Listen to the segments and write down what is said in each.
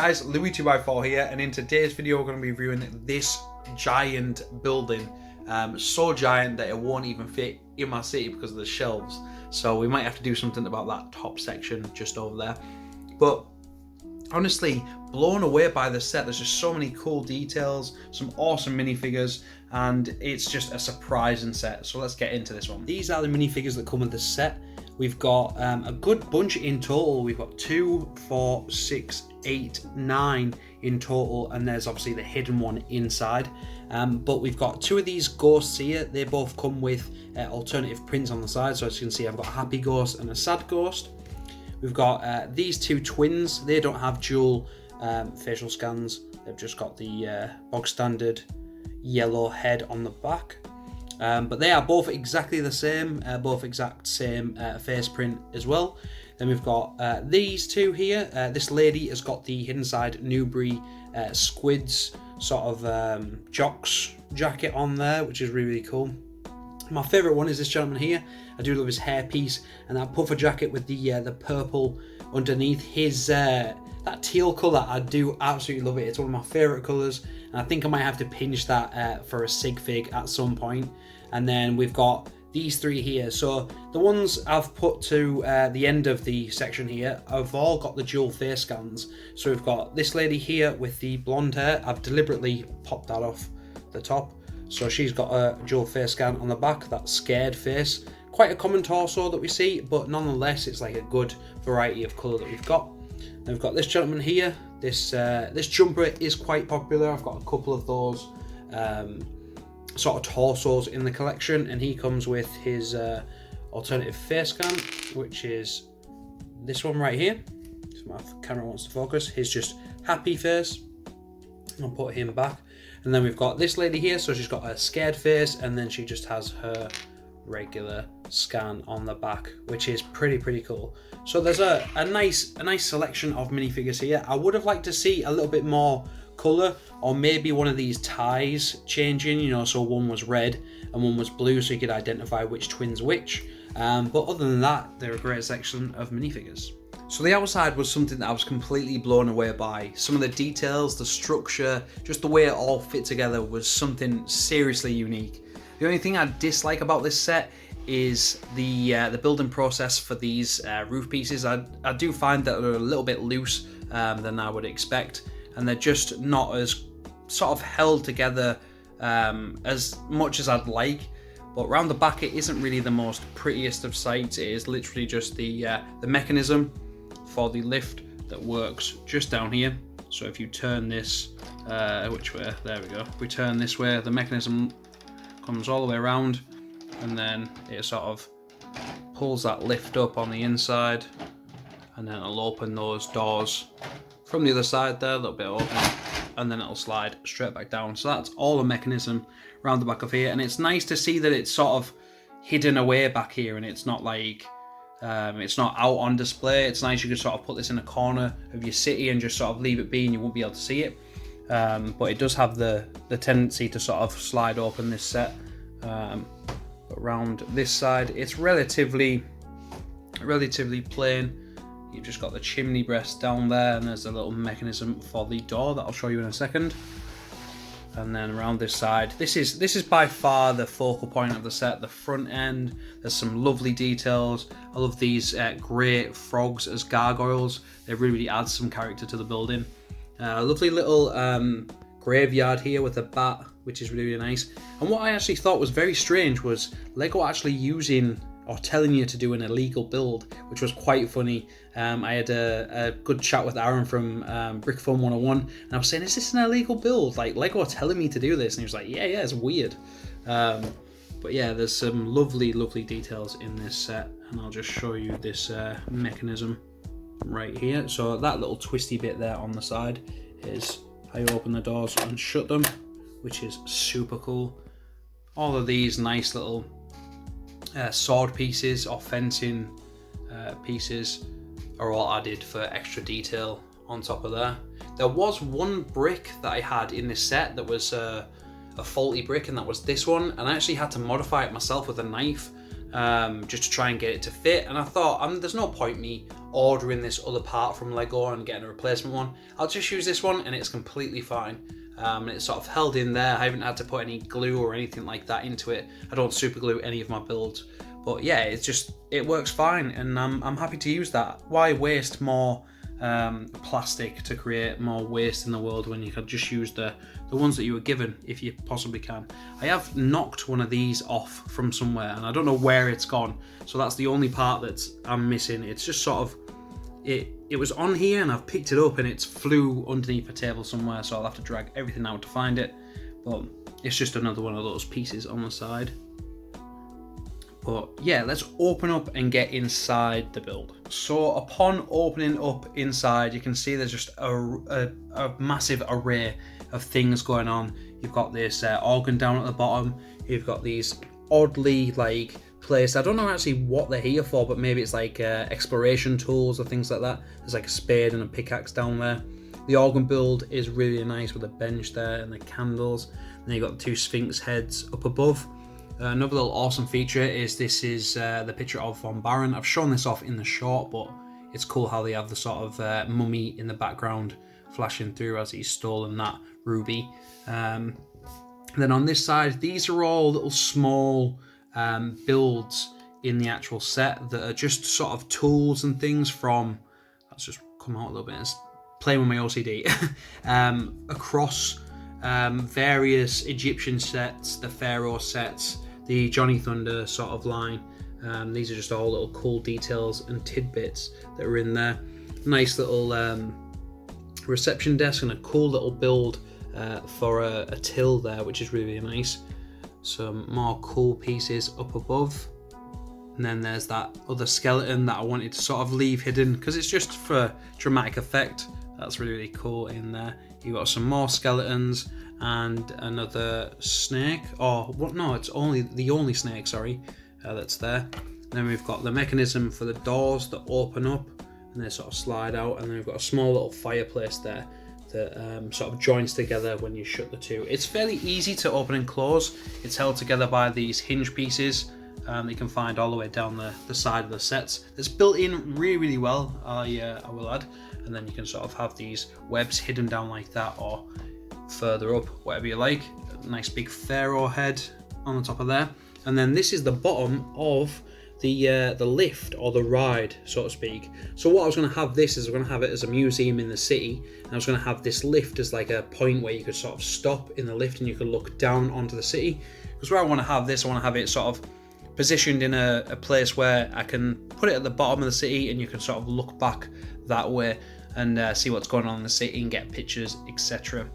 guys, Lewi 2x4 here, and in today's video we're going to be reviewing this giant building. So giant that it won't even fit in my city because of the shelves. So we might have to do something about that top section just over there. But honestly, blown away by the set. There's just so many cool details, some awesome minifigures, and it's just a surprising set. So let's get into this one. These are the minifigures that come with the set. We've got a good bunch in total. We've got 2, 4, 6, 8, 9 in total, and there's obviously the hidden one inside. But we've got 2 of these ghosts here. They both come with alternative prints on the side. So as you can see, I've got a happy ghost and a sad ghost. We've got these 2 twins. They don't have dual facial scans. They've just got the bog standard yellow head on the back. But they are both exactly the same, both exact same face print as well. Then we've got these 2 here. This lady has got the Hidden Side Newbury Squids sort of jocks jacket on there, which is really, really cool. My favourite one is this gentleman here. I do love his hairpiece and that puffer jacket with the purple underneath. His that teal colour, I do absolutely love it. It's one of my favourite colours, and I think I might have to pinch that for a sig fig at some point. And then we've got these 3 here. So the ones I've put to the end of the section here have all got the dual face scans. So we've got this lady here with the blonde hair. I've deliberately popped that off the top. So she's got a dual face scan on the back, that scared face. Quite a common torso that we see, but nonetheless it's like a good variety of colour that we've got. Then we've got this gentleman here. This jumper is quite popular. I've got a couple of those sort of torsos in the collection, and he comes with his alternative face scan, which is this one right here. So my camera wants to focus. His just happy face. I'll put him back. And then we've got this lady here, so she's got a scared face, and then she just has her regular scan on the back, which is pretty cool. So there's a nice selection of minifigures here. I would have liked to see a little bit more colour, or maybe one of these ties changing, you know, so one was red and one was blue, so you could identify which twin's which. But other than that, they're a great section of minifigures. So the outside was something that I was completely blown away by. Some of the details, the structure, just the way it all fit together was something seriously unique. The only thing I dislike about this set is the building process for these roof pieces. I do find that they're a little bit loose than I would expect, and they're just not as sort of held together as much as I'd like. But around the back, it isn't really the most prettiest of sights. It is literally just the mechanism for the lift that works just down here. So if you turn this, which way? There we go. If we turn this way, the mechanism comes all the way around, and then it sort of pulls that lift up on the inside, and then it'll open those doors from the other side there, a little bit open, and then it'll slide straight back down. So that's all the mechanism around the back of here, and it's nice to see that it's sort of hidden away back here, and it's not like it's not out on display. It's nice you can sort of put this in a corner of your city and just sort of leave it be, and you won't be able to see it. But it does have the tendency to sort of slide open this set. But around this side, it's relatively plain. You've just got the chimney breast down there, and there's a little mechanism for the door that I'll show you in a second. And then around this side, this is by far the focal point of the set, the front end. There's some lovely details. I love these grey frogs as gargoyles. They really add some character to the building. A lovely little graveyard here with a bat, which is really nice. And what I actually thought was very strange was Lego actually using or telling you to do an illegal build, which was quite funny. I had a good chat with Aaron from Brick Fun 101, and I was saying, is this an illegal build? Like, Lego are telling me to do this, and he was like, yeah, it's weird. But yeah, there's some lovely details in this set, and I'll just show you this mechanism right here. So that little twisty bit there on the side is how you open the doors and shut them, which is super cool. All of these nice little sword pieces or fencing pieces are all added for extra detail on top of there. There was one brick that I had in this set that was a faulty brick, and that was this one, and I actually had to modify it myself with a knife just to try and get it to fit. And I thought, there's no point me ordering this other part from Lego and getting a replacement one, I'll just use this one and it's completely fine. It's sort of held in there. I haven't had to put any glue or anything like that into it. I don't super glue any of my builds, but yeah, it works fine, and I'm happy to use that. Why waste more plastic to create more waste in the world when you could just use the ones that you were given if you possibly can. I have knocked one of these off from somewhere and I don't know where it's gone, so that's the only part that I'm missing. It's just sort of it was on here and I've picked it up and it's flew underneath a table somewhere, so I'll have to drag everything out to find it, but it's just another one of those pieces on the side. But yeah, let's open up and get inside the build. So upon opening up inside, you can see there's just a massive array of things going on. You've got this organ down at the bottom. You've got these oddly like placed, I don't know actually what they're here for, but maybe it's like exploration tools or things like that. There's like a spade and a pickaxe down there. The organ build is really nice with a bench there and the candles. And then you've got the two Sphinx heads up above. Another little awesome feature is the picture of Von Baron. I've shown this off in the short, but it's cool how they have the sort of mummy in the background flashing through as he's stolen that ruby. Then on this side, these are all little small builds in the actual set that are just sort of tools and things from, let's just come out a little bit, it's playing with my OCD, across various Egyptian sets, the Pharaoh sets, the Johnny Thunder sort of line. These are just all little cool details and tidbits that are in there. Nice little reception desk and a cool little build for a till there, which is really nice. Some more cool pieces up above. And then there's that other skeleton that I wanted to sort of leave hidden because it's just for dramatic effect. That's really, really cool in there. You've got some more skeletons and another snake. Oh, what? No, it's the only snake, sorry, that's there. Then we've got the mechanism for the doors that open up and they sort of slide out. And then we've got a small little fireplace there that sort of joins together when you shut the two. It's fairly easy to open and close. It's held together by these hinge pieces that you can find all the way down the side of the sets. It's built in really, really well, I will add. And then you can sort of have these webs hidden down like that or further up, whatever you like. A nice big pharaoh head on the top of there. And then this is the bottom of the lift or the ride, so to speak. So what I was going to have this is I was going to have it as a museum in the city, and I was going to have this lift as like a point where you could sort of stop in the lift and you could look down onto the city. Because where I want to have this, I want to have it sort of positioned in a place where I can put it at the bottom of the city and you can sort of look back that way and see what's going on in the city and get pictures, etc.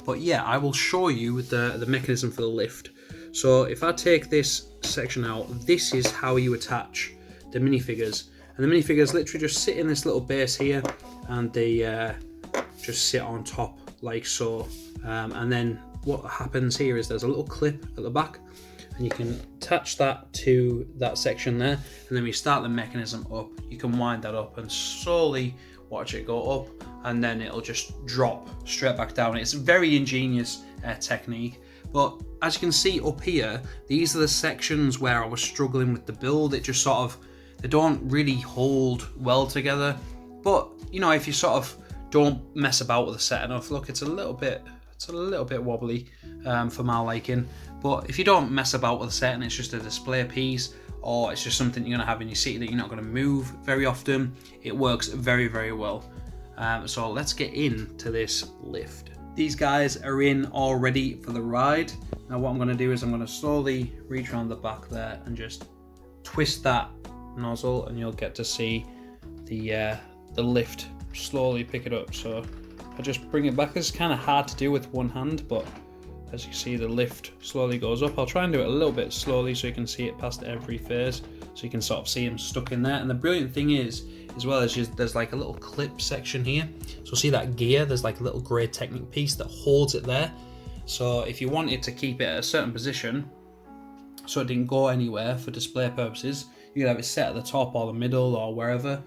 But yeah, I will show you the mechanism for the lift. So if I take this section out, this is how you attach the minifigures. And the minifigures literally just sit in this little base here and they just sit on top like so. And then what happens here is there's a little clip at the back and you can attach that to that section there. And then we start the mechanism up, you can wind that up and slowly watch it go up and then it'll just drop straight back down. It's a very ingenious technique. But as you can see up here, these are the sections where I was struggling with the build. It just sort of, they don't really hold well together. But, you know, if you sort of don't mess about with the set enough, look, it's a little bit wobbly for my liking. But if you don't mess about with the set and it's just a display piece, or it's just something you're going to have in your city that you're not going to move very often, it works very, very well. So let's get into this lift. These guys are in all ready for the ride. Now what I'm going to do is I'm going to slowly reach around the back there and just twist that nozzle and you'll get to see the lift slowly pick it up. So I just bring it back. This is kind of hard to do with one hand, but as you see the lift slowly goes up. I'll try and do it a little bit slowly so you can see it past every phase, so you can sort of see him stuck in there. And the brilliant thing is, as well as there's like a little clip section here. So see that gear, there's like a little grey Technic piece that holds it there. So if you wanted to keep it at a certain position so it didn't go anywhere for display purposes, you could have it set at the top or the middle or wherever,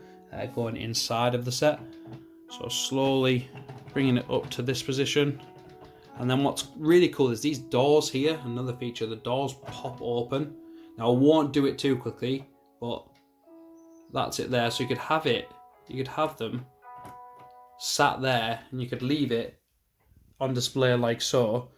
going inside of the set. So slowly bringing it up to this position. And then what's really cool is these doors here, another feature, the doors pop open. Now I won't do it too quickly, but that's it there. So you could have them sat there, and you could leave it on display like so.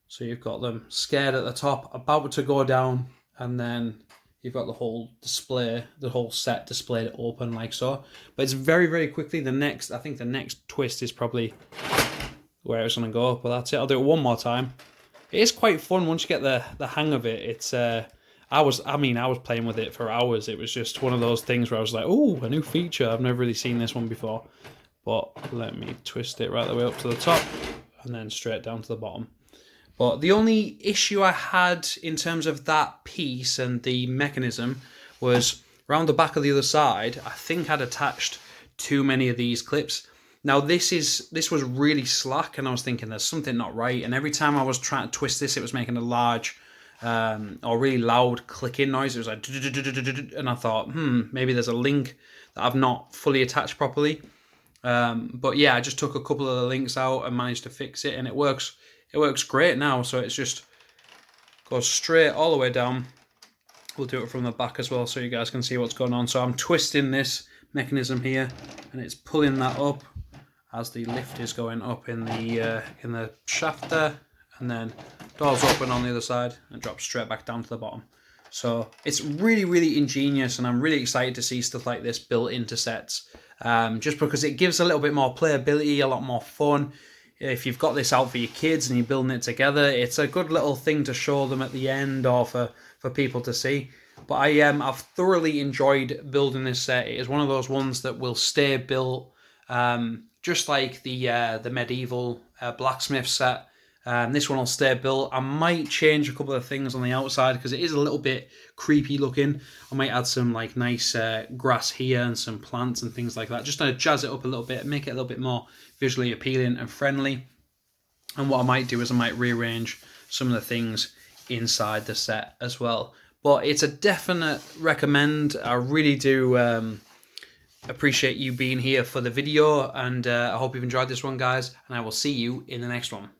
So you've got them scared at the top, about to go down, and then you've got the whole display, the whole set displayed open like so. But it's very, very quickly. I think the next twist is probably where it's going to go. But that's it. I'll do it one more time. It is quite fun once you get the hang of it. It's I was playing with it for hours. It was just one of those things where I was like, oh, a new feature. I've never really seen this one before. But let me twist it right the way up to the top and then straight down to the bottom. But the only issue I had in terms of that piece and the mechanism was around the back of the other side, I think I'd attached too many of these clips. Now this was really slack, and I was thinking there's something not right, and every time I was trying to twist this, it was making a large or really loud clicking noise. It was like, and I thought, maybe there's a link that I've not fully attached properly. But yeah, I just took a couple of the links out and managed to fix it, and it works. It works great now, so it's just goes straight all the way down. We'll do it from the back as well so you guys can see what's going on. So I'm twisting this mechanism here, and it's pulling that up as the lift is going up in the shaft there, and then doors open on the other side and drops straight back down to the bottom. So it's really, really ingenious, and I'm really excited to see stuff like this built into sets, just because it gives a little bit more playability, a lot more fun. If you've got this out for your kids and you're building it together, it's a good little thing to show them at the end, or for people to see. But I've thoroughly enjoyed building this set. It is one of those ones that will stay built, just like the medieval blacksmith set. This one will stay built. I might change a couple of things on the outside because it is a little bit creepy looking. I might add some like nice grass here and some plants and things like that, just to jazz it up a little bit, make it a little bit more visually appealing and friendly. And what I might do is I might rearrange some of the things inside the set as well. But it's a definite recommend. I really do appreciate you being here for the video, and I hope you've enjoyed this one, guys, and I will see you in the next one.